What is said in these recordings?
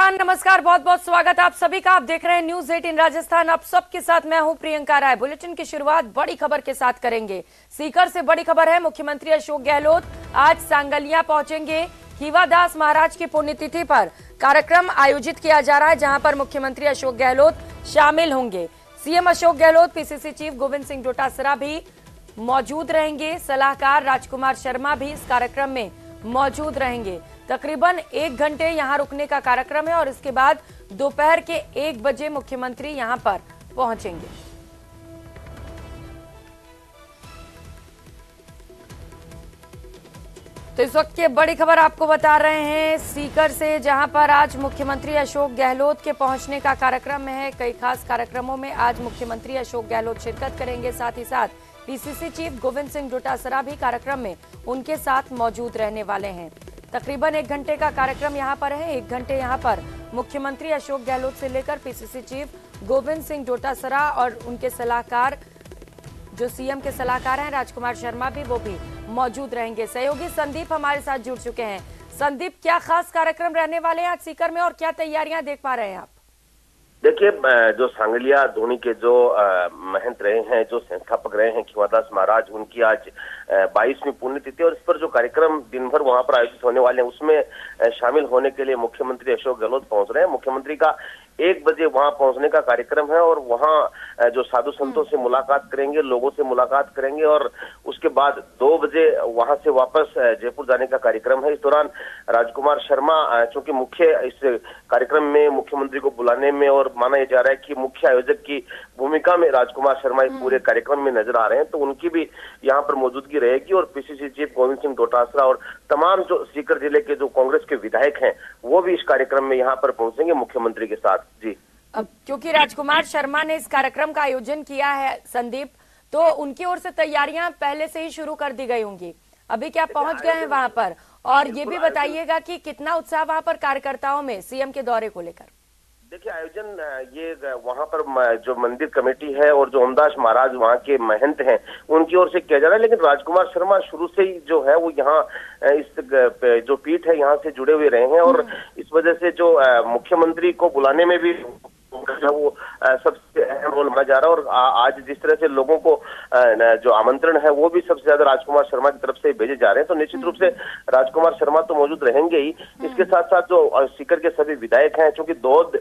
नमस्कार, बहुत बहुत स्वागत आप सभी का। आप देख रहे हैं न्यूज 18 राजस्थान। आप सबके साथ मैं हूं प्रियंका राय। बुलेटिन की शुरुआत बड़ी खबर के साथ करेंगे। सीकर से बड़ी खबर है, मुख्यमंत्री अशोक गहलोत आज सांगलिया पहुंचेंगे। खीवादास महाराज की पुण्यतिथि पर कार्यक्रम आयोजित किया जा रहा है, जहां पर मुख्यमंत्री अशोक गहलोत शामिल होंगे। CM Ashok Gehlot, PCC chief Govind Singh Dotasra भी मौजूद रहेंगे। सलाहकार राजकुमार शर्मा भी इस कार्यक्रम में मौजूद रहेंगे। तकरीबन 1 घंटे यहां रुकने का कार्यक्रम है और इसके बाद दोपहर के 1 बजे मुख्यमंत्री यहां पर पहुंचेंगे। तो इस वक्त की बड़ी खबर आपको बता रहे हैं सीकर से, जहां पर आज मुख्यमंत्री अशोक गहलोत के पहुंचने का कार्यक्रम है। कई खास कार्यक्रमों में आज मुख्यमंत्री अशोक गहलोत शिरकत करेंगे। साथ ही साथ पीसीसी चीफ गोविंद सिंह डोटासरा भी कार्यक्रम में उनके साथ मौजूद रहने वाले हैं। तकरीबन 1 घंटे का कार्यक्रम यहां पर है। 1 घंटे यहां पर मुख्यमंत्री अशोक गहलोत से लेकर पीसीसी चीफ गोविंद सिंह डोटासरा और उनके सलाहकार, जो सीएम के सलाहकार हैं राजकुमार शर्मा भी, वो भी मौजूद रहेंगे। सहयोगी संदीप हमारे साथ जुड़ चुके हैं। संदीप, क्या खास कार्यक्रम रहने वाले हैं आज सीकर में और क्या तैयारियां देख पा रहे हैं आप? देखिए, जो सांगलिया धोनी के जो महंत रहे हैं, जो संस्थापक रहे हैं खीवादास महाराज, उनकी आज 22वीं पुण्यतिथि और इस पर जो कार्यक्रम दिन भर वहां पर आयोजित होने वाले हैं उसमें शामिल होने के लिए मुख्यमंत्री अशोक गहलोत पहुंच रहे हैं। मुख्यमंत्री का 1 बजे वहां पहुंचने का कार्यक्रम है और वहां जो साधु संतों से मुलाकात करेंगे, लोगों से मुलाकात करेंगे और उसके बाद 2 बजे वहां से वापस जयपुर जाने का कार्यक्रम है। इस दौरान राजकुमार शर्मा चूंकि मुख्य इस कार्यक्रम में मुख्यमंत्री को बुलाने में और माना जा रहा है कि मुख्य आयोजक की भूमिका में राजकुमार शर्मा इस पूरे कार्यक्रम में नजर आ रहे हैं, तो उनकी भी यहाँ पर मौजूदगी रहेगी और पीसीसी चीफ गोविंद सिंह डोटासरा और तमाम जो सीकर जिले के जो कांग्रेस के विधायक हैं वो भी इस कार्यक्रम में यहाँ पर पहुंचेंगे मुख्यमंत्री के साथ। जी, अब क्योंकि राजकुमार शर्मा ने इस कार्यक्रम का आयोजन किया है संदीप, तो उनकी ओर से तैयारियां पहले से ही शुरू कर दी गई होंगी। अभी क्या पहुंच गए हैं वहां पर? और ये भी बताइएगा कि कितना उत्साह वहां पर कार्यकर्ताओं में सीएम के दौरे को लेकर? देखिए, आयोजन ये वहां पर जो मंदिर कमेटी है और जो ओमदास महाराज वहां के महंत हैं उनकी ओर से किया जा रहा है, लेकिन राजकुमार शर्मा शुरू से ही जो है वो यहाँ इस जो पीठ है यहाँ से जुड़े हुए रहे हैं और इस वजह से जो मुख्यमंत्री को बुलाने में भी वो सबसे अहम रोल माना जा रहा है। और आज जिस तरह से लोगों को जो आमंत्रण है वो भी सबसे ज्यादा राजकुमार शर्मा की तरफ से भेजे जा रहे हैं, तो निश्चित रूप से राजकुमार शर्मा तो मौजूद रहेंगे ही। इसके साथ साथ जो सीकर के सभी विधायक हैं, चूंकि दौद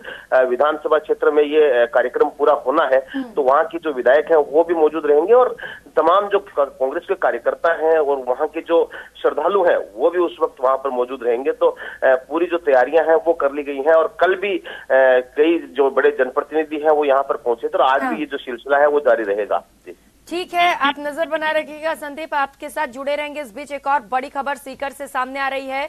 विधानसभा क्षेत्र में ये कार्यक्रम पूरा होना है, तो वहाँ की जो विधायक हैं वो भी मौजूद रहेंगे और तमाम जो कांग्रेस के कार्यकर्ता हैं और वहाँ के जो श्रद्धालु हैं वो भी उस वक्त वहां पर मौजूद रहेंगे। तो पूरी जो तैयारियां हैं वो कर ली गई हैं और कल भी कई जो बड़े जनप्रतिनिधि हैं वो यहाँ पर पहुंचे, तो आज भी ये जो सिलसिला है वो जारी रहेगा। ठीक है, आप नजर बनाए रखिएगा। संदीप, आपके साथ जुड़े रहेंगे। इस बीच एक और बड़ी खबर सीकर से सामने आ रही है।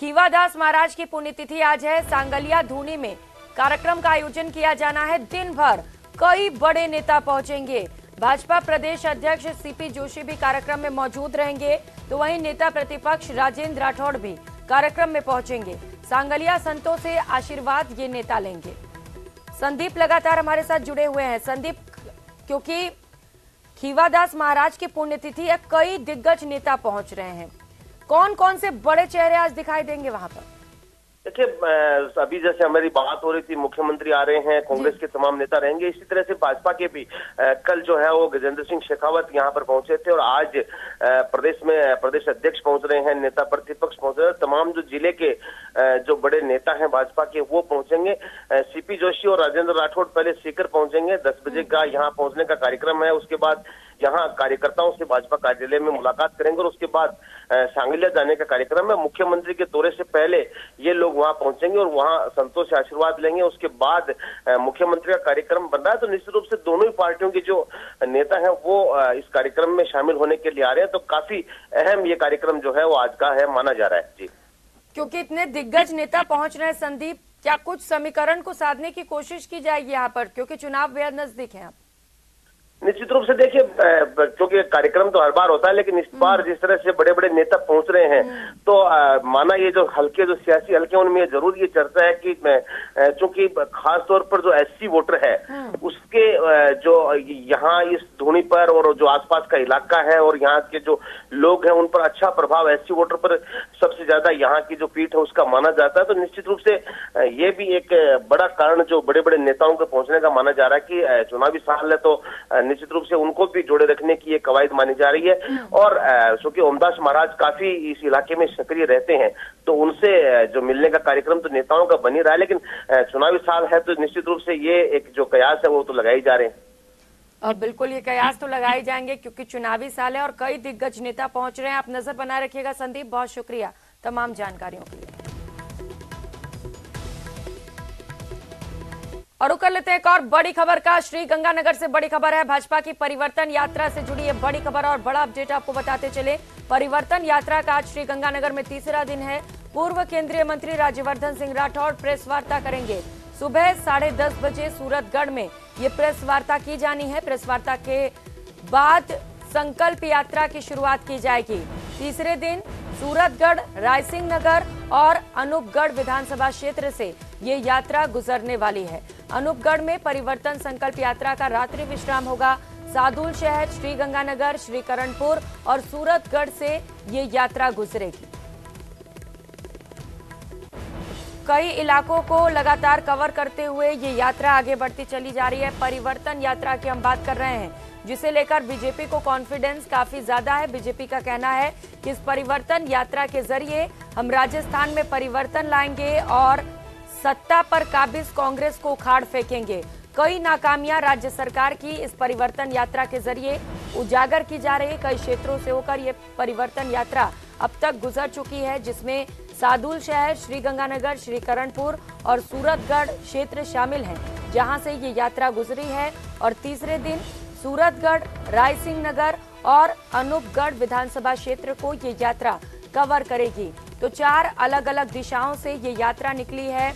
खीवादास महाराज की पुण्यतिथि आज है। सांगलिया धूनी में कार्यक्रम का आयोजन किया जाना है। दिन भर कई बड़े नेता पहुंचेंगे। भाजपा प्रदेश अध्यक्ष सीपी जोशी भी कार्यक्रम में मौजूद रहेंगे, तो वहीं नेता प्रतिपक्ष राजेंद्र राठौड़ भी कार्यक्रम में पहुंचेंगे। सांगलिया संतों से आशीर्वाद ये नेता लेंगे। संदीप लगातार हमारे साथ जुड़े हुए हैं। संदीप, क्योंकि खीवादास महाराज की पुण्यतिथि है, कई दिग्गज नेता पहुंच रहे हैं। कौन कौन से बड़े चेहरे आज दिखाई देंगे वहां पर? देखिए, अभी जैसे हमारी बात हो रही थी, मुख्यमंत्री आ रहे हैं, कांग्रेस के तमाम नेता रहेंगे, इसी तरह से भाजपा के भी कल जो है वो गजेंद्र सिंह शेखावत यहाँ पर पहुंचे थे और आज प्रदेश में प्रदेश अध्यक्ष पहुंच रहे हैं, नेता प्रतिपक्ष पहुंच रहे हैं, तमाम जो जिले के जो बड़े नेता हैं भाजपा के वो पहुंचेंगे। सीपी जोशी और राजेंद्र राठौड़ पहले सीकर पहुंचेंगे। 10 बजे का यहाँ पहुंचने का कार्यक्रम है। उसके बाद यहाँ कार्यकर्ताओं से भाजपा कार्यालय में मुलाकात करेंगे और उसके बाद सांगलिया जाने का कार्यक्रम है। मुख्यमंत्री के दौरे से पहले ये लोग वहां पहुंचेंगे और वहां संतों से आशीर्वाद लेंगे। उसके बाद मुख्यमंत्री का कार्यक्रम बन रहा है, तो निश्चित रूप से दोनों ही पार्टियों के जो नेता हैं वो इस कार्यक्रम में शामिल होने के लिए आ रहे हैं, तो काफी अहम ये कार्यक्रम जो है वो आज का है माना जा रहा है। जी, क्योंकि इतने दिग्गज नेता पहुंच रहे हैं संदीप, क्या कुछ समीकरण को साधने की कोशिश की जाएगी यहाँ पर, क्योंकि चुनाव बेहद नजदीक है? निश्चित रूप से देखिए, क्योंकि कार्यक्रम तो हर बार होता है, लेकिन इस बार जिस तरह से बड़े बड़े नेता पहुंच रहे हैं, तो माना ये जो हल्के, जो सियासी हल्के, उनमें जरूर ये चर्चा है कि चूंकि खास तौर पर जो एससी वोटर है उसके जो यहाँ इस धूनी पर और जो आसपास का इलाका है और यहाँ के जो लोग हैं उन पर अच्छा प्रभाव एससी वोटर पर सबसे ज्यादा यहाँ की जो पीठ है उसका माना जाता है। तो निश्चित रूप से ये भी एक बड़ा कारण जो बड़े बड़े नेताओं के पहुंचने का माना जा रहा है कि चुनावी साल है, तो निश्चित रूप से उनको भी जोड़े रखने की एक कवायद मानी जा रही है। और चूंकि ओमदास महाराज काफी इस इलाके में सक्रिय रहते हैं, तो उनसे जो मिलने का कार्यक्रम तो नेताओं का बन ही रहा है, लेकिन चुनावी साल है तो निश्चित रूप से ये एक जो कयास है वो तो लगाए जा रहे हैं। और बिल्कुल ये कयास तो लगाए जाएंगे क्योंकि चुनावी साल है और कई दिग्गज नेता पहुंच रहे हैं। आप नजर बनाए रखिएगा। संदीप, बहुत शुक्रिया तमाम जानकारियों के लिए। और कर लेते हैं एक और बड़ी खबर का। श्री गंगानगर से बड़ी खबर है। भाजपा की परिवर्तन यात्रा से जुड़ी ये बड़ी खबर और बड़ा अपडेट आपको बताते चले। परिवर्तन यात्रा का आज श्री गंगानगर में तीसरा दिन है। पूर्व केंद्रीय मंत्री राज्यवर्धन सिंह राठौड़ प्रेस वार्ता करेंगे। सुबह 10:30 बजे सूरतगढ़ में ये प्रेस वार्ता की जानी है। प्रेस वार्ता के बाद संकल्प यात्रा की शुरुआत की जाएगी। तीसरे दिन सूरतगढ़, रायसिंह नगर और अनूपगढ़ विधानसभा क्षेत्र से ये यात्रा गुजरने वाली है। अनूपगढ़ में परिवर्तन संकल्प यात्रा का रात्रि विश्राम होगा। सादुल शहर, श्री गंगानगर, श्री करणपुर और सूरतगढ़ से ये यात्रा गुजरेगी। कई इलाकों को लगातार कवर करते हुए ये यात्रा आगे बढ़ती चली जा रही है। परिवर्तन यात्रा की हम बात कर रहे हैं, जिसे लेकर बीजेपी को कॉन्फिडेंस काफी ज्यादा है। बीजेपी का कहना है कि इस परिवर्तन यात्रा के जरिए हम राजस्थान में परिवर्तन लाएंगे और सत्ता पर काबिज कांग्रेस को उखाड़ फेंकेंगे। कई नाकामियां राज्य सरकार की इस परिवर्तन यात्रा के जरिए उजागर की जा रही है। कई क्षेत्रों से होकर ये परिवर्तन यात्रा अब तक गुजर चुकी है, जिसमें सादुल शहर, श्री गंगानगर, श्री करणपुर और सूरतगढ़ क्षेत्र शामिल हैं, जहां से ये यात्रा गुजरी है। और तीसरे दिन सूरतगढ़, रायसिंह नगर और अनूपगढ़ विधानसभा क्षेत्र को ये यात्रा कवर करेगी। तो 4 अलग अलग दिशाओं से ये यात्रा निकली है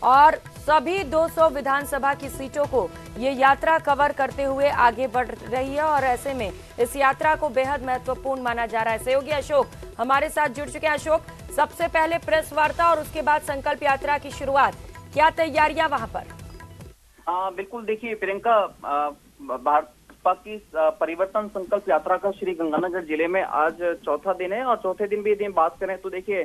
और सभी 200 विधानसभा की सीटों को ये यात्रा कवर करते हुए आगे बढ़ रही है। और ऐसे में इस यात्रा को बेहद महत्वपूर्ण माना जा रहा है। सहयोगी अशोक हमारे साथ जुड़ चुके हैं। अशोक, सबसे पहले प्रेस वार्ता और उसके बाद संकल्प यात्रा की शुरुआत, क्या तैयारियां वहां पर? बिल्कुल, देखिए प्रियंका, भाजपा की परिवर्तन संकल्प यात्रा का श्री गंगानगर जिले में आज चौथा दिन है। और चौथे दिन भी यदि बात करें तो देखिए,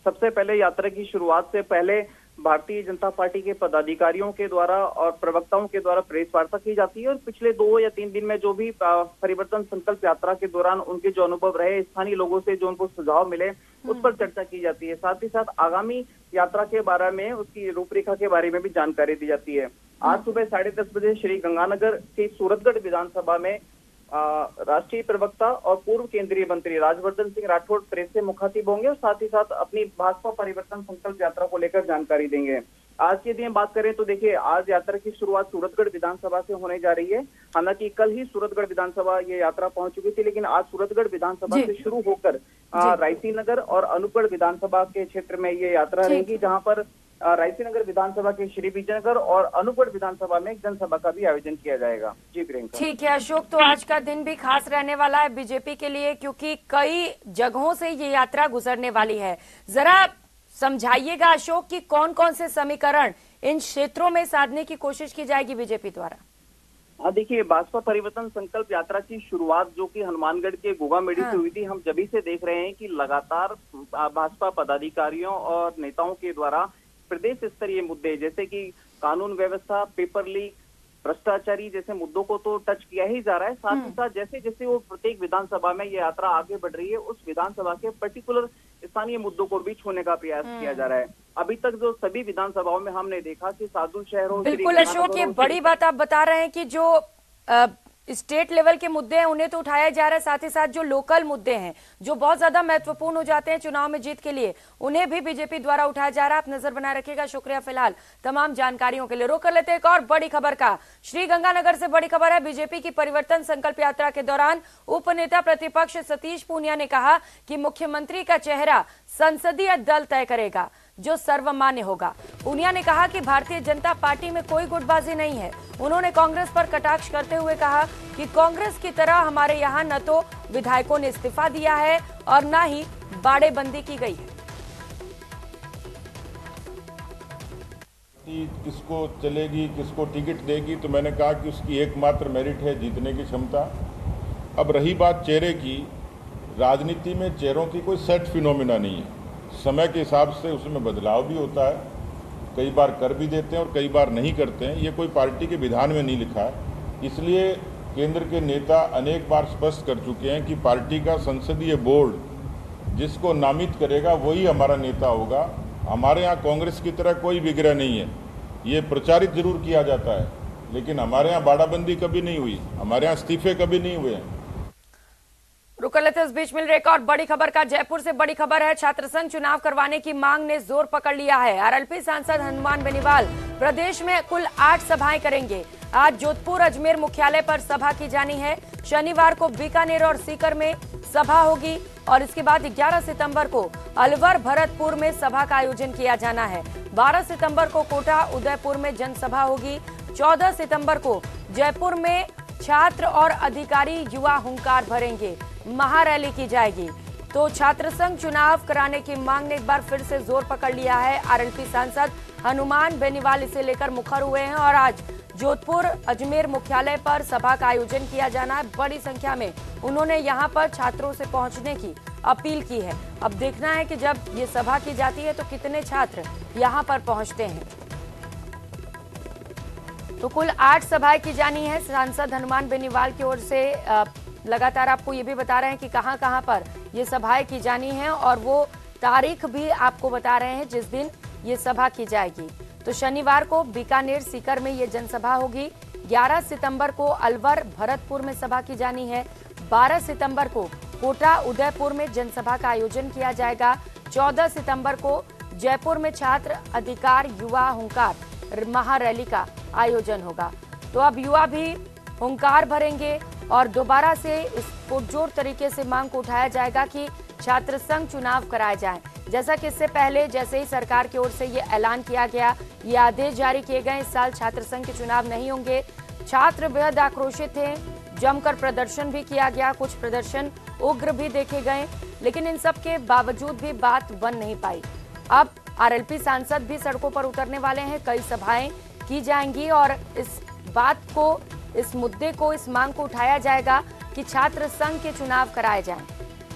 सबसे पहले यात्रा की शुरुआत से पहले भारतीय जनता पार्टी के पदाधिकारियों के द्वारा और प्रवक्ताओं के द्वारा प्रेस वार्ता की जाती है। और पिछले 2 या 3 दिन में जो भी परिवर्तन संकल्प यात्रा के दौरान उनके जो अनुभव रहे, स्थानीय लोगों से जो उनको सुझाव मिले, उस पर चर्चा की जाती है। साथ ही साथ आगामी यात्रा के बारे में, उसकी रूपरेखा के बारे में भी जानकारी दी जाती है। आज सुबह 10:30 बजे श्री गंगानगर के सूरतगढ़ विधानसभा में राष्ट्रीय प्रवक्ता और पूर्व केंद्रीय मंत्री राज्यवर्धन सिंह राठौड़ प्रेस से मुखातिब होंगे और साथ ही साथ अपनी भाजपा परिवर्तन संकल्प यात्रा को लेकर जानकारी देंगे। आज की यदि हम बात करें तो देखिए, आज यात्रा की शुरुआत सूरतगढ़ विधानसभा से होने जा रही है। हालांकि कल ही सूरतगढ़ विधानसभा ये यात्रा पहुंच चुकी थी, लेकिन आज सूरतगढ़ विधानसभा से शुरू होकर रायसिंह नगर और अनूपगढ़ विधानसभा के क्षेत्र में ये यात्रा रहेगी, जहां पर रायसिंह नगर विधानसभा के श्री विजयनगर और अनूपगढ़ विधानसभा में एक जनसभा का भी आयोजन किया जाएगा। जी प्रियंका। ठीक है अशोक, तो आज का दिन भी खास रहने वाला है बीजेपी के लिए, क्योंकि कई जगहों से ये यात्रा गुजरने वाली है। जरा समझाइएगा अशोक कि कौन कौन से समीकरण इन क्षेत्रों में साधने की कोशिश की जाएगी बीजेपी द्वारा? देखिए, भाजपा परिवर्तन संकल्प यात्रा की शुरुआत जो कि हनुमानगढ़ के गोगामेड़ी से हुई थी, हम जभी से देख रहे हैं कि लगातार भाजपा पदाधिकारियों और नेताओं के द्वारा प्रदेश स्तरीय मुद्दे जैसे कि कानून व्यवस्था, पेपर लीक, भ्रष्टाचारी जैसे मुद्दों को तो टच किया ही जा रहा है। साथ ही साथ जैसे जैसे वो प्रत्येक विधानसभा में ये यात्रा आगे बढ़ रही है, उस विधानसभा के पर्टिकुलर स्थानीय मुद्दों को भी छूने का प्रयास किया जा रहा है। अभी तक जो सभी विधानसभाओं में हमने देखा कि सादुल शहर हो, बिल्कुल अशोक, ये बड़ी बात आप बता रहे हैं कि जो स्टेट लेवल के मुद्दे हैं उन्हें तो उठाया जा रहा है, साथ ही साथ जो लोकल मुद्दे हैं जो बहुत ज्यादा महत्वपूर्ण हो जाते हैं चुनाव में जीत के लिए, उन्हें भी बीजेपी द्वारा उठाया जा रहा है। आप नजर बनाए रखिएगा। शुक्रिया फिलहाल तमाम जानकारियों के लिए। रोक कर लेते हैं एक और बड़ी खबर का। श्री गंगानगर से बड़ी खबर है। बीजेपी की परिवर्तन संकल्प यात्रा के दौरान उप नेता प्रतिपक्ष सतीश पूनिया ने कहा कि मुख्यमंत्री का चेहरा संसदीय दल तय करेगा। जो सर्वमान्य होगा। पूनिया ने कहा कि भारतीय जनता पार्टी में कोई गुटबाजी नहीं है। उन्होंने कांग्रेस पर कटाक्ष करते हुए कहा कि कांग्रेस की तरह हमारे यहाँ न तो विधायकों ने इस्तीफा दिया है और न ही बाड़ेबंदी की गई है। किसको चलेगी, किसको टिकट देगी, तो मैंने कहा कि उसकी एकमात्र मेरिट है जीतने की क्षमता। अब रही बात चेहरे की, राजनीति में चेहरों की कोई सेट फिनोमिना नहीं है। समय के हिसाब से उसमें बदलाव भी होता है, कई बार कर भी देते हैं और कई बार नहीं करते हैं। ये कोई पार्टी के विधान में नहीं लिखा है। इसलिए केंद्र के नेता अनेक बार स्पष्ट कर चुके हैं कि पार्टी का संसदीय बोर्ड जिसको नामित करेगा वही हमारा नेता होगा। हमारे यहाँ कांग्रेस की तरह कोई विग्रह नहीं है। ये प्रचारित जरूर किया जाता है, लेकिन हमारे यहाँ बाड़ाबंदी कभी नहीं हुई, हमारे यहाँ इस्तीफे कभी नहीं हुए हैं। रुक लेते इस बीच मिल रही एक और बड़ी खबर का। जयपुर से बड़ी खबर है, छात्र संघ चुनाव करवाने की मांग ने जोर पकड़ लिया है। आरएलपी सांसद हनुमान बेनीवाल प्रदेश में कुल 8 सभाएं करेंगे। आज जोधपुर अजमेर मुख्यालय पर सभा की जानी है। शनिवार को बीकानेर और सीकर में सभा होगी और इसके बाद 11 सितंबर को अलवर भरतपुर में सभा का आयोजन किया जाना है। 12 सितंबर को कोटा उदयपुर में जनसभा होगी। 14 सितंबर को जयपुर में छात्र और अधिकारी युवा हुंकार भरेंगे, महारैली की जाएगी। तो छात्र संघ चुनाव कराने की मांग ने एक बार फिर से जोर पकड़ लिया है। आरएलपी सांसद हनुमान बेनीवाल इसे लेकर मुखर हुए हैं और आज जोधपुर अजमेर मुख्यालय पर सभा का आयोजन किया जाना है। बड़ी संख्या में उन्होंने यहां पर छात्रों से पहुंचने की अपील की है। अब देखना है कि जब ये सभा की जाती है तो कितने छात्र यहां पर पहुंचते हैं। तो कुल 8 सभाएं की जानी है। सांसद हनुमान बेनीवाल की ओर से लगातार आपको ये भी बता रहे हैं कि कहां-कहां पर ये सभाएं की जानी है और वो तारीख भी आपको बता रहे हैं जिस दिन ये सभा की जाएगी। तो शनिवार को बीकानेर सीकर में ये जनसभा होगी। 11 सितंबर को अलवर भरतपुर में सभा की जानी है। 12 सितंबर को कोटा उदयपुर में जनसभा का आयोजन किया जाएगा। 14 सितंबर को जयपुर में छात्र अधिकार युवा हुंकार महारैली का आयोजन होगा। तो अब युवा भी हुंकार भरेंगे और दोबारा से इस पुरजोर तरीके से मांग को उठाया जाएगा कि छात्र संघ चुनाव कराए जाएं। जैसा कि इससे पहले जैसे ही सरकार की ओर से ये ऐलान किया गया, ये आदेश जारी किए गए, इस साल छात्र संघ के चुनाव नहीं होंगे। छात्र बेहद आक्रोशित थे, जमकर प्रदर्शन भी किया गया, कुछ प्रदर्शन उग्र भी देखे गए, लेकिन इन सब के बावजूद भी बात बन नहीं पाई। अब आरएलपी सांसद भी सड़कों पर उतरने वाले हैं, कई सभाएं की जाएंगी और इस बात को, इस मुद्दे को, इस मांग को उठाया जाएगा कि छात्र संघ के चुनाव कराए जाएं।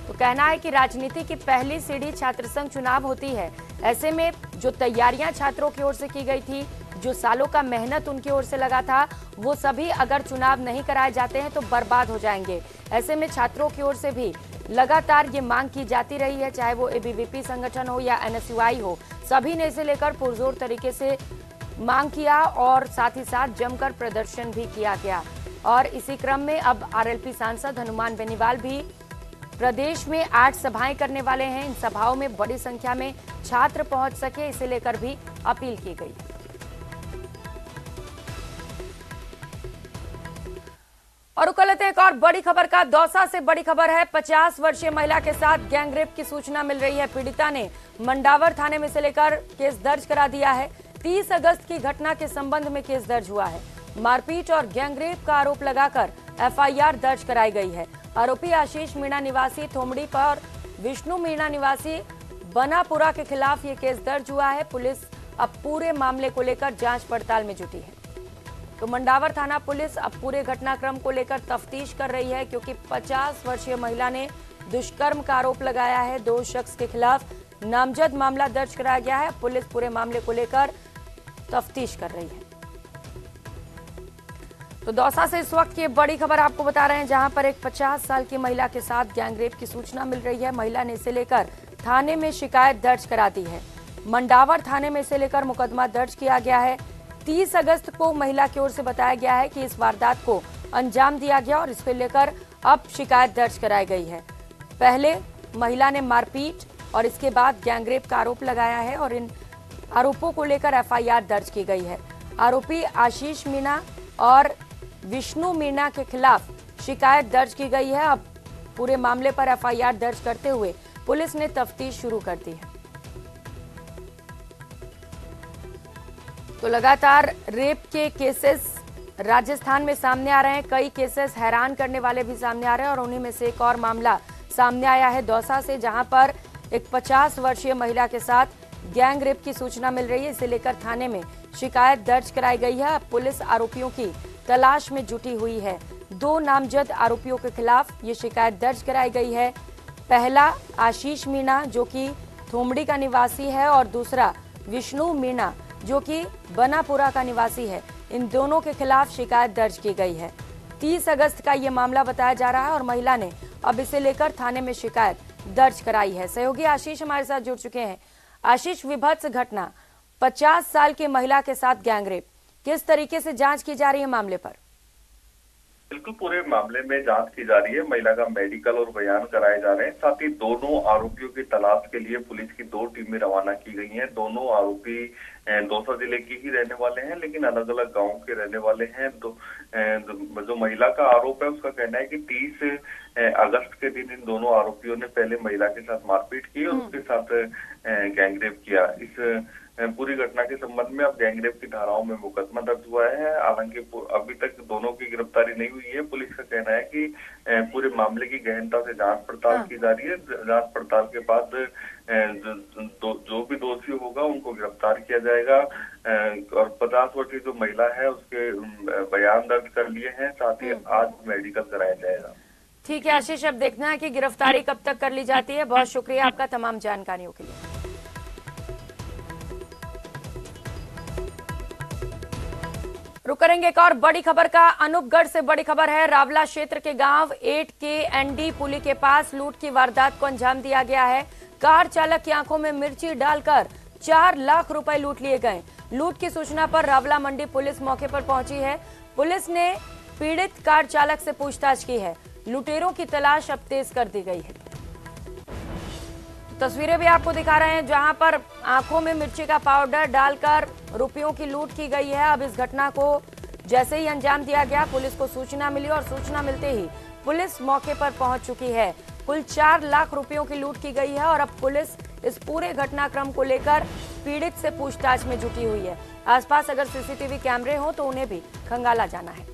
तो कहना है कि राजनीति की पहली सीढ़ी छात्र संघ चुनाव होती है। ऐसे में जो तैयारियां छात्रों की ओर से की गई थी, जो सालों का मेहनत उनकी ओर से लगा था, वो सभी अगर चुनाव नहीं कराए जाते हैं तो बर्बाद हो जाएंगे। ऐसे में छात्रों की ओर से भी लगातार ये मांग की जाती रही है, चाहे वो एबीवीपी संगठन हो या एनएसयूआई हो, सभी ने इसे लेकर पुरजोर तरीके से मांग किया और साथ ही साथ जमकर प्रदर्शन भी किया गया। और इसी क्रम में अब आरएलपी सांसद हनुमान बेनीवाल भी प्रदेश में 8 सभाएं करने वाले हैं। इन सभाओं में बड़ी संख्या में छात्र पहुंच सके, इसे लेकर भी अपील की गई। और उकलते एक और बड़ी खबर का। दौसा से बड़ी खबर है, 50 वर्षीय महिला के साथ गैंगरेप की सूचना मिल रही है। पीड़िता ने मंडावर थाने में से लेकर केस दर्ज करा दिया है। 30 अगस्त की घटना के संबंध में केस दर्ज हुआ है। मारपीट और गैंगरेप का आरोप लगाकर एफआईआर दर्ज कराई गई है। आरोपी आशीष मीणा निवासी थोमड़ी पर विष्णु मीणा निवासी बनापुरा के खिलाफ ये केस दर्ज हुआ है। पुलिस अब पूरे मामले को लेकर जांच पड़ताल में जुटी है। तो मंडावर थाना पुलिस अब पूरे घटनाक्रम को लेकर तफ्तीश कर रही है, क्योंकि 50 वर्षीय महिला ने दुष्कर्म का आरोप लगाया है। 2 शख्स के खिलाफ नामजद मामला दर्ज कराया गया है। पुलिस पूरे मामले को लेकर तफ्तीश कर रही है। तो दौसा से इस वक्त की बड़ी खबर आपको बता रहे हैं, जहां पर एक 50 साल की महिला के साथ गैंगरेप की सूचना मिल रही है। महिला ने इसे लेकर थाने में शिकायत दर्ज करा दी है। मंडावर थाने में इसे लेकर मुकदमा दर्ज किया गया है। 30 अगस्त को महिला की ओर से बताया गया है कि इस वारदात को अंजाम दिया गया और इसको लेकर अब शिकायत दर्ज कराई गई है। पहले महिला ने मारपीट और इसके बाद गैंगरेप का आरोप लगाया है और इन आरोपों को लेकर एफआईआर दर्ज की गई है। आरोपी आशीष मीणा और विष्णु मीणा के खिलाफ शिकायत दर्ज की गई है। अब पूरे मामले पर एफआईआर दर्ज करते हुए पुलिस ने तफ्तीश शुरू कर दी है। तो लगातार रेप के केसेस राजस्थान में सामने आ रहे हैं। कई केसेस हैरान करने वाले भी सामने आ रहे हैं और उन्हीं में से एक और मामला सामने आया है दौसा से, जहां पर एक 50 वर्षीय महिला के साथ गैंग रेप की सूचना मिल रही है। इसे लेकर थाने में शिकायत दर्ज कराई गई है। अब पुलिस आरोपियों की तलाश में जुटी हुई है। 2 नामजद आरोपियों के खिलाफ ये शिकायत दर्ज कराई गई है। पहला आशीष मीणा जो कि थोमड़ी का निवासी है और दूसरा विष्णु मीणा जो कि बनापुरा का निवासी है। इन दोनों के खिलाफ शिकायत दर्ज की गई है। 30 अगस्त का ये मामला बताया जा रहा है और महिला ने अब इसे लेकर थाने में शिकायत दर्ज कराई है। सहयोगी आशीष हमारे साथ जुड़ चुके हैं। आशीष, विभत्स घटना, 50 साल की महिला के साथ गैंगरेप, किस तरीके से जांच की जा रही है मामले पर? बिल्कुल, पूरे मामले में जांच की जा रही है। महिला का मेडिकल और बयान कराए जा रहे हैं। साथ ही दोनों आरोपियों की तलाश के लिए पुलिस की 2 टीमें रवाना की गई हैं। दोनों आरोपी दौसा जिले के ही रहने वाले हैं, लेकिन अलग अलग गांव के रहने वाले हैं। जो महिला का आरोप है, उसका कहना है कि 30 अगस्त के दिन इन दोनों आरोपियों ने पहले महिला के साथ मारपीट की और उसके साथ गैंगरेप किया। इस पूरी घटना के संबंध में अब गैंगरेप की धाराओं में मुकदमा दर्ज हुआ है। हालांकि अभी तक दोनों की गिरफ्तारी नहीं हुई है। पुलिस का कहना है कि पूरे मामले की गहनता से जांच पड़ताल की जा रही है। जांच पड़ताल के बाद जो भी दोषी होगा उनको गिरफ्तार किया जाएगा। और 50 वर्षीय जो महिला है उसके बयान दर्ज कर लिए हैं। साथ ही आज मेडिकल कराया जाएगा। ठीक है आशीष, अब देखना है कि गिरफ्तारी कब तक कर ली जाती है। बहुत शुक्रिया आपका तमाम जानकारियों के लिए। रुक करेंगे एक और बड़ी खबर का। अनूपगढ़ से बड़ी खबर है। रावला क्षेत्र के गांव 8 के एनडी पुली के पास लूट की वारदात को अंजाम दिया गया है। कार चालक की आंखों में मिर्ची डालकर 4 लाख रुपए लूट लिए गए। लूट की सूचना पर रावला मंडी पुलिस मौके पर पहुंची है। पुलिस ने पीड़ित कार चालक से पूछताछ की है। लुटेरों की तलाश अब तेज कर दी गई है। तस्वीरें भी आपको दिखा रहे हैं जहां पर आंखों में मिर्ची का पाउडर डालकर रुपयों की लूट की गई है। अब इस घटना को जैसे ही अंजाम दिया गया, पुलिस को सूचना मिली और सूचना मिलते ही पुलिस मौके पर पहुंच चुकी है। कुल 4 लाख रुपयों की लूट की गई है और अब पुलिस इस पूरे घटनाक्रम को लेकर पीड़ित से पूछताछ में जुटी हुई है। आसपास अगर सीसीटीवी कैमरे हो तो उन्हें भी खंगाला जाना है।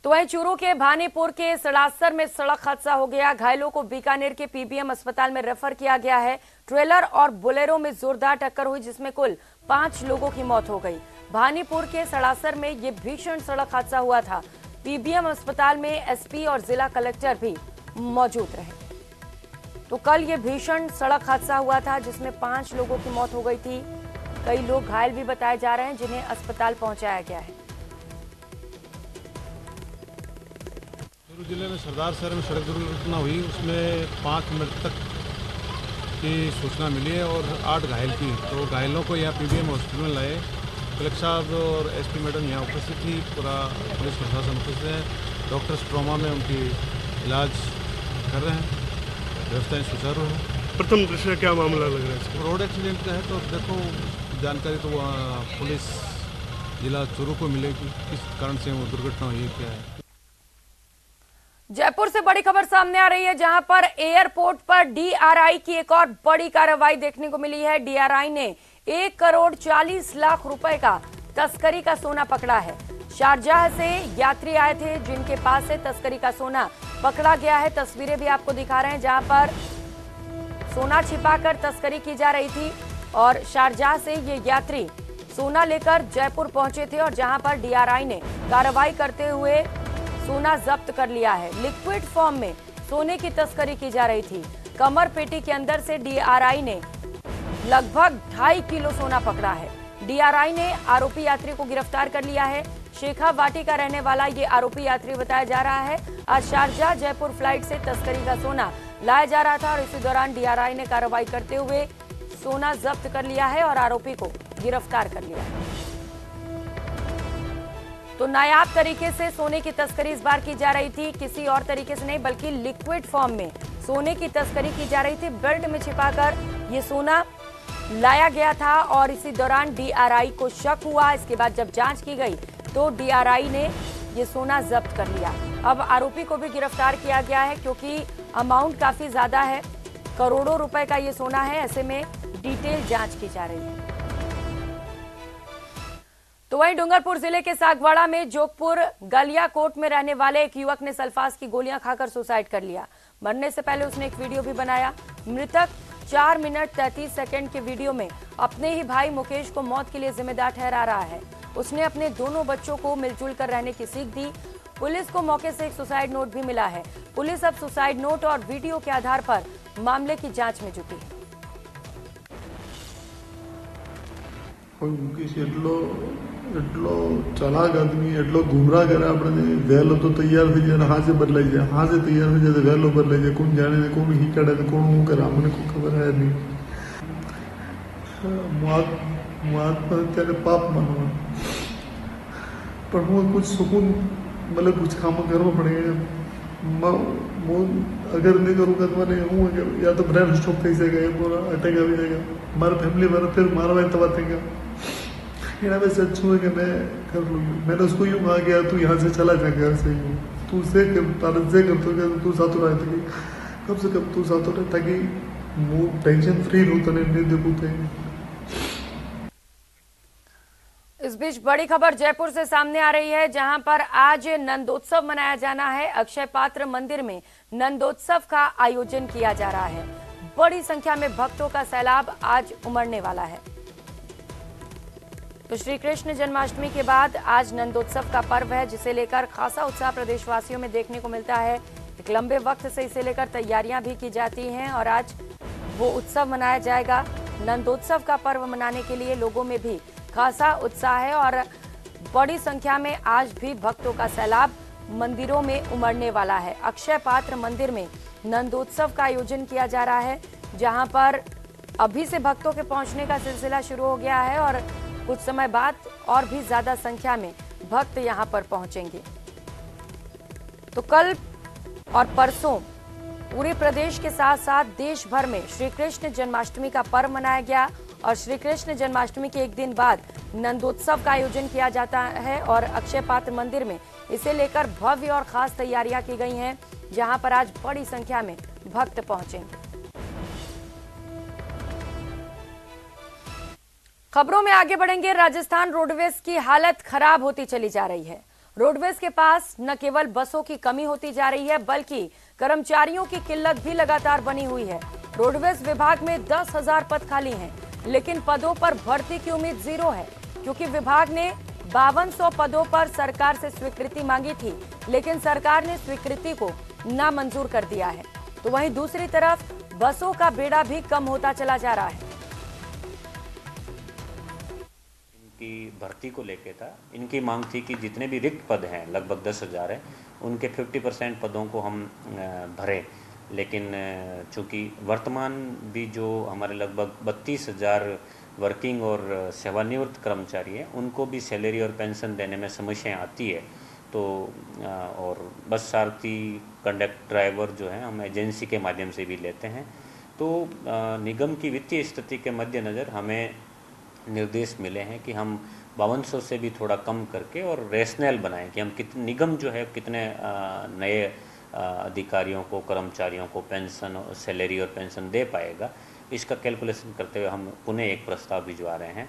तो वहीं चूरू के भानीपुर के सड़ासर में सड़क हादसा हो गया। घायलों को बीकानेर के पीबीएम अस्पताल में रेफर किया गया है। ट्रेलर और बोलेरो में जोरदार टक्कर हुई जिसमें कुल 5 लोगों की मौत हो गई। भानीपुर के सड़ासर में ये भीषण सड़क हादसा हुआ था। पीबीएम अस्पताल में एसपी और जिला कलेक्टर भी मौजूद रहे। तो कल ये भीषण सड़क हादसा हुआ था जिसमें 5 लोगों की मौत हो गई थी। कई लोग घायल भी बताए जा रहे हैं जिन्हें अस्पताल पहुंचाया गया है। जिले में सरदार शहर में सड़क दुर्घटना हुई, उसमें 5 मृतक की सूचना मिली है और 8 घायल की। तो घायलों को यहाँ पीबीएम हॉस्पिटल में लाए। कलेक्टर साहब और एसपी मैडम यहाँ उपस्थित थी, पूरा पुलिस प्रशासन उपस्थित है। डॉक्टर स्ट्रोमा में उनकी इलाज कर रहे हैं। व्यवस्थाएं सुचारू है। प्रथम दृष्टया क्या मामला लग रहा है? रोड एक्सीडेंट का है, तो देखो जानकारी तो वहाँ पुलिस जिला चूरू को मिलेगी किस कारण से वो दुर्घटना हुई है, क्या है। जयपुर से बड़ी खबर सामने आ रही है जहां पर एयरपोर्ट पर डीआरआई की एक और बड़ी कार्रवाई देखने को मिली है। डीआरआई ने 1 करोड़ 40 लाख रुपए का तस्करी का सोना पकड़ा है। शारजाह से यात्री आए थे जिनके पास से तस्करी का सोना पकड़ा गया है। तस्वीरें भी आपको दिखा रहे हैं जहां पर सोना छिपाकर तस्करी की जा रही थी और शारजाह से ये यात्री सोना लेकर जयपुर पहुंचे थे और जहां पर डीआरआई ने कार्रवाई करते हुए सोना जब्त कर लिया है। लिक्विड फॉर्म में सोने की तस्करी की जा रही थी। कमर पेटी के अंदर से डीआरआई ने लगभग 2.5 किलो सोना पकड़ा है। डीआरआई ने आरोपी यात्री को गिरफ्तार कर लिया है। शेखावाटी का रहने वाला ये आरोपी यात्री बताया जा रहा है। आज शारजाह जयपुर फ्लाइट से तस्करी का सोना लाया जा रहा था और इसी दौरान डीआरआई ने कार्रवाई करते हुए सोना जब्त कर लिया है और आरोपी को गिरफ्तार कर लिया है। तो नायाब तरीके से सोने की तस्करी इस बार की जा रही थी, किसी और तरीके से नहीं बल्कि लिक्विड फॉर्म में सोने की तस्करी की जा रही थी। बेल्ट में छिपाकर ये सोना लाया गया था और इसी दौरान डीआरआई को शक हुआ। इसके बाद जब जांच की गई तो डीआरआई ने ये सोना जब्त कर लिया। अब आरोपी को भी गिरफ्तार किया गया है क्योंकि अमाउंट काफी ज्यादा है, करोड़ों रुपए का ये सोना है। ऐसे में डिटेल जांच की जा रही है। तो वहीं डूंगरपुर जिले के सागवाड़ा में जोगपुर गलियाकोट में रहने वाले एक युवक ने सल्फास की गोलियां खाकर सुसाइड कर लिया। मरने से पहले उसने एक वीडियो भी बनाया। मृतक 4 मिनट 33 सेकंड के वीडियो में अपने ही भाई मुकेश को मौत के लिए जिम्मेदार ठहरा रहा है। उसने अपने दोनों बच्चों को मिलजुल कर रहने की सीख दी। पुलिस को मौके से एक सुसाइड नोट भी मिला है। पुलिस अब सुसाइड नोट और वीडियो के आधार पर मामले की जांच में जुटी है। मुकेश એટલો ચાલાક આદમી, એટલો ગુમરાહ કરે આપણને, વહેલો તો તૈયાર થઈ જાય, હાજે બદલાઈ જાય, હાજે તૈયાર થઈ જાય તો વહેલો બદલાઈ જાય, કોણ જાણે ને કોણ હિકાડે ને કોણ શું કરે અમને કોઈ ખબર હે નહીં. હું આત્મહત્યાને પાપ માનવા, પણ હું कुछ सुकून मतलब कुछ काम करना पड़ेगा. मैं अगर नहीं करूँगा तो मैंने हूँ या तो ब्रेन स्ट्रोक થઈ जाएगा या पूरा अटैक आ जाएगा, हमारा फैमिली वाला फिर मारा भाई तबाह देगा. मैं सच हूँ कि मैं कर लूँगी. मैंने उसको यूँ कहा गया तू यहाँ से चला जा, घर से यूँ तू से कर तू साथ रहे थे, कम से कम तू साथ रहे ताकि वो टेंशन फ्री रहता नहीं देखू थे. इस बीच बड़ी खबर जयपुर से सामने आ रही है, जहां पर आज नंदोत्सव मनाया जाना है। अक्षय पात्र मंदिर में नंदोत्सव का आयोजन किया जा रहा है। बड़ी संख्या में भक्तों का सैलाब आज उमड़ने वाला है। तो श्री कृष्ण जन्माष्टमी के बाद आज नंदोत्सव का पर्व है, जिसे लेकर खासा उत्साह प्रदेशवासियों में देखने को मिलता है। एक लंबे वक्त से इसे लेकर तैयारियां भी की जाती हैं और आज वो उत्सव मनाया जाएगा। नंदोत्सव का पर्व मनाने के लिए लोगों में भी खासा उत्साह है और बड़ी संख्या में आज भी भक्तों का सैलाब मंदिरों में उमड़ने वाला है। अक्षय पात्र मंदिर में नंदोत्सव का आयोजन किया जा रहा है, जहां पर अभी से भक्तों के पहुंचने का सिलसिला शुरू हो गया है और कुछ समय बाद और भी ज्यादा संख्या में भक्त यहां पर पहुंचेंगे। तो कल और परसों पूरे प्रदेश के साथ साथ देश भर में श्री कृष्ण जन्माष्टमी का पर्व मनाया गया और श्री कृष्ण जन्माष्टमी के एक दिन बाद नंदोत्सव का आयोजन किया जाता है और अक्षय पात्र मंदिर में इसे लेकर भव्य और खास तैयारियां की गई हैं, जहां पर आज बड़ी संख्या में भक्त पहुंचेंगे। खबरों में आगे बढ़ेंगे। राजस्थान रोडवेज की हालत खराब होती चली जा रही है। रोडवेज के पास न केवल बसों की कमी होती जा रही है, बल्कि कर्मचारियों की किल्लत भी लगातार बनी हुई है। रोडवेज विभाग में 10,000 पद खाली हैं, लेकिन पदों पर भर्ती की उम्मीद जीरो है, क्योंकि विभाग ने 5200 पदों पर सरकार से स्वीकृति मांगी थी, लेकिन सरकार ने स्वीकृति को नामंजूर कर दिया है। तो वहीं दूसरी तरफ बसों का बेड़ा भी कम होता चला जा रहा है। की भर्ती को लेके था, इनकी मांग थी कि जितने भी रिक्त पद हैं, लगभग 10,000 हैं, उनके 50% पदों को हम भरें। लेकिन चूंकि वर्तमान भी जो हमारे लगभग 32,000 वर्किंग और सेवानिवृत्त कर्मचारी हैं, उनको भी सैलरी और पेंशन देने में समस्याएं आती है। तो और बस सारथी, कंडक्टर, ड्राइवर जो हैं हम एजेंसी के माध्यम से भी लेते हैं। तो निगम की वित्तीय स्थिति के मद्देनज़र हमें निर्देश मिले हैं कि हम 5200 से भी थोड़ा कम करके और रेशनल बनाएं कि हम कितने निगम जो है कितने नए अधिकारियों को, कर्मचारियों को पेंशन और सैलरी और पेंशन दे पाएगा। इसका कैलकुलेशन करते हुए हम पुनः एक प्रस्ताव भिजवा रहे हैं।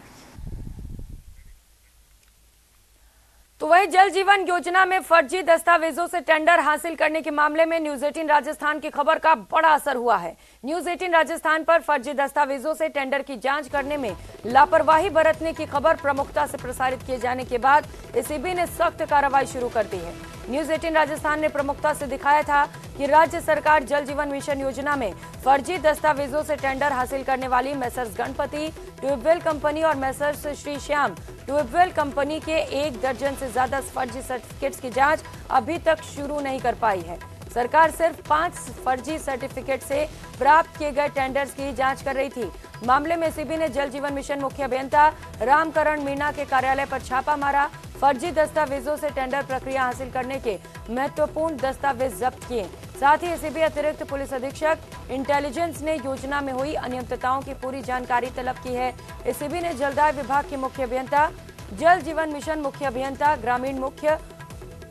तो वही जल जीवन योजना में फर्जी दस्तावेजों से टेंडर हासिल करने के मामले में न्यूज 18 राजस्थान की खबर का बड़ा असर हुआ है। न्यूज 18 राजस्थान पर फर्जी दस्तावेजों से टेंडर की जांच करने में लापरवाही बरतने की खबर प्रमुखता से प्रसारित किए जाने के बाद एसीबी ने सख्त कार्रवाई शुरू कर दी है। न्यूज 18 राजस्थान ने प्रमुखता से दिखाया था कि राज्य सरकार जल जीवन मिशन योजना में फर्जी दस्तावेजों से टेंडर हासिल करने वाली मैसर्स गणपति ट्यूबवेल कंपनी और Messrs Shri Shyam tubewell company के 1 दर्जन से ज्यादा फर्जी सर्टिफिकेट्स की जांच अभी तक शुरू नहीं कर पाई है। सरकार सिर्फ 5 फर्जी सर्टिफिकेट से प्राप्त किए गए टेंडर्स की जांच कर रही थी। मामले में एसीबी ने जल जीवन मिशन मुख्य अभियंता रामकरण मीणा के कार्यालय पर छापा मारा। फर्जी दस्तावेजों से टेंडर प्रक्रिया हासिल करने के महत्वपूर्ण दस्तावेज जब्त किए। साथ ही एसीबी अतिरिक्त पुलिस अधीक्षक इंटेलिजेंस ने योजना में हुई अनियमितताओं की पूरी जानकारी तलब की है। एसीबी ने जलदाय विभाग के मुख्य अभियंता, जल जीवन मिशन मुख्य अभियंता, ग्रामीण मुख्य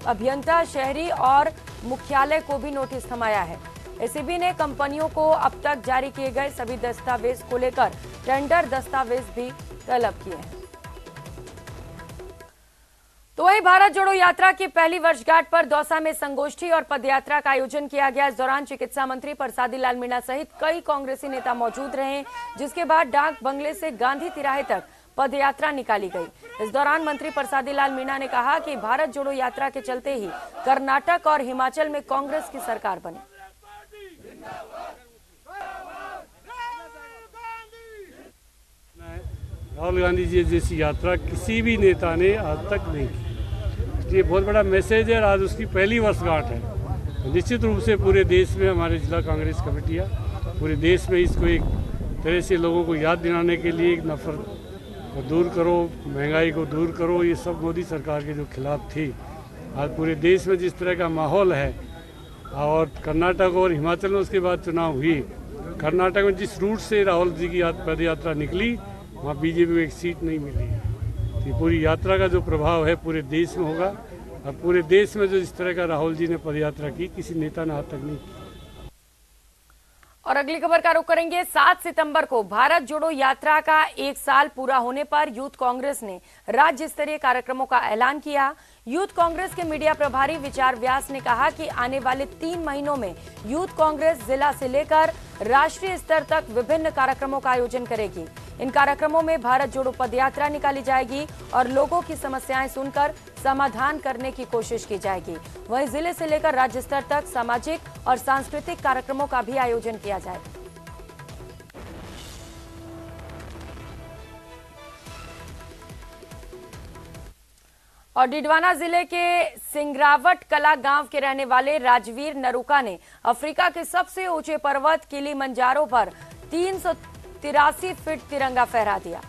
अभियंता, शहरी और मुख्यालय को भी नोटिस थमाया है। एसीबी ने कंपनियों को अब तक जारी किए गए सभी दस्तावेज को लेकर टेंडर दस्तावेज भी तलब किए हैं। तो वहीं भारत जोड़ो यात्रा की पहली वर्षगांठ पर दौसा में संगोष्ठी और पदयात्रा का आयोजन किया गया। इस दौरान चिकित्सा मंत्री प्रसादी लाल मीणा सहित कई कांग्रेसी नेता मौजूद रहे, जिसके बाद डाक बंगले से गांधी तिराहे तक पदयात्रा निकाली गई। इस दौरान मंत्री प्रसादी लाल मीणा ने कहा कि भारत जोड़ो यात्रा के चलते ही कर्नाटक और हिमाचल में कांग्रेस की सरकार बनी। राहुल गांधी जी जैसी यात्रा किसी भी नेता ने आज तक नहीं की। ये बहुत बड़ा मैसेज है, आज उसकी पहली वर्षगांठ है। निश्चित रूप से पूरे देश में हमारे जिला कांग्रेस कमेटियाँ पूरे देश में इसको एक तरह से लोगों को याद दिलाने के लिए एक नफरत को दूर करो, महंगाई को दूर करो, ये सब मोदी सरकार के जो खिलाफ थी, आज पूरे देश में जिस तरह का माहौल है और कर्नाटक और हिमाचल में उसके बाद चुनाव हुई, कर्नाटक में जिस रूट से राहुल जी की पद यात्रा निकली वहाँ बीजेपी को एक सीट नहीं मिली। तो पूरी यात्रा का जो प्रभाव है पूरे देश में होगा और पूरे देश में जो इस तरह का राहुल जी ने पद यात्रा की किसी नेता ने आज तक नहीं की। और अगली खबर का रुख करेंगे। 7 सितंबर को भारत जोड़ो यात्रा का 1 साल पूरा होने पर यूथ कांग्रेस ने राज्य स्तरीय कार्यक्रमों का ऐलान किया। यूथ कांग्रेस के मीडिया प्रभारी विचार व्यास ने कहा कि आने वाले 3 महीनों में यूथ कांग्रेस जिला से लेकर राष्ट्रीय स्तर तक विभिन्न कार्यक्रमों का आयोजन करेगी। इन कार्यक्रमों में भारत जोड़ो पदयात्रा निकाली जाएगी और लोगों की समस्याएं सुनकर समाधान करने की कोशिश की जाएगी। वहीं जिले से लेकर राज्य स्तर तक सामाजिक और सांस्कृतिक कार्यक्रमों का भी आयोजन किया जाएगा। और डिडवाना जिले के सिंगरावट कला गांव के रहने वाले राजवीर नरूका ने अफ्रीका के सबसे ऊंचे पर्वत किलिमंजारो पर 383 फीट तिरंगा फहरा दिया।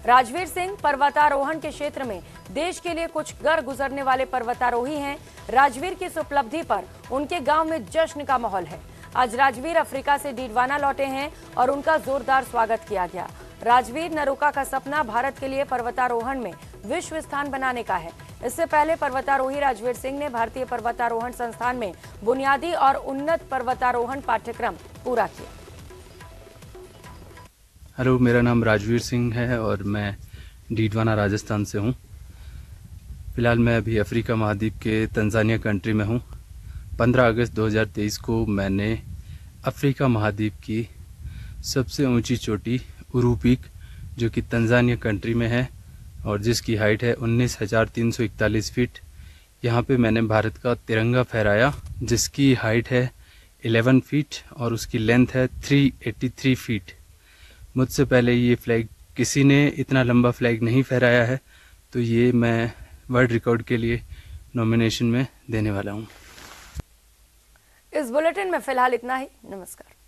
राजवीर सिंह पर्वतारोहण के क्षेत्र में देश के लिए कुछ कर गुजरने वाले पर्वतारोही हैं। राजवीर की इस उपलब्धि पर उनके गांव में जश्न का माहौल है। आज राजवीर अफ्रीका से डिडवाना लौटे हैं और उनका जोरदार स्वागत किया गया। राजवीर नरूका का सपना भारत के लिए पर्वतारोहण में विश्व स्थान बनाने का है। इससे पहले पर्वतारोही राजवीर सिंह ने भारतीय पर्वतारोहण संस्थान में बुनियादी और उन्नत पर्वतारोहण पाठ्यक्रम पूरा किया। हेलो, मेरा नाम राजवीर सिंह है और मैं डिडवाना राजस्थान से हूँ। फिलहाल मैं अभी अफ्रीका महाद्वीप के तंजानिया कंट्री में हूँ। 15 अगस्त 2023 को मैंने अफ्रीका महाद्वीप की सबसे ऊंची चोटी उरू पीक, जो कि तंजानिया कंट्री में है और जिसकी हाइट है 19,341 फीट, यहाँ पे मैंने भारत का तिरंगा फहराया, जिसकी हाइट है 11 फीट और उसकी लेंथ है 383 फीट। मुझसे पहले ये फ्लैग किसी ने इतना लंबा फ्लैग नहीं फहराया है, तो ये मैं वर्ल्ड रिकॉर्ड के लिए नॉमिनेशन में देने वाला हूँ। इस बुलेटिन में फिलहाल इतना ही। नमस्कार।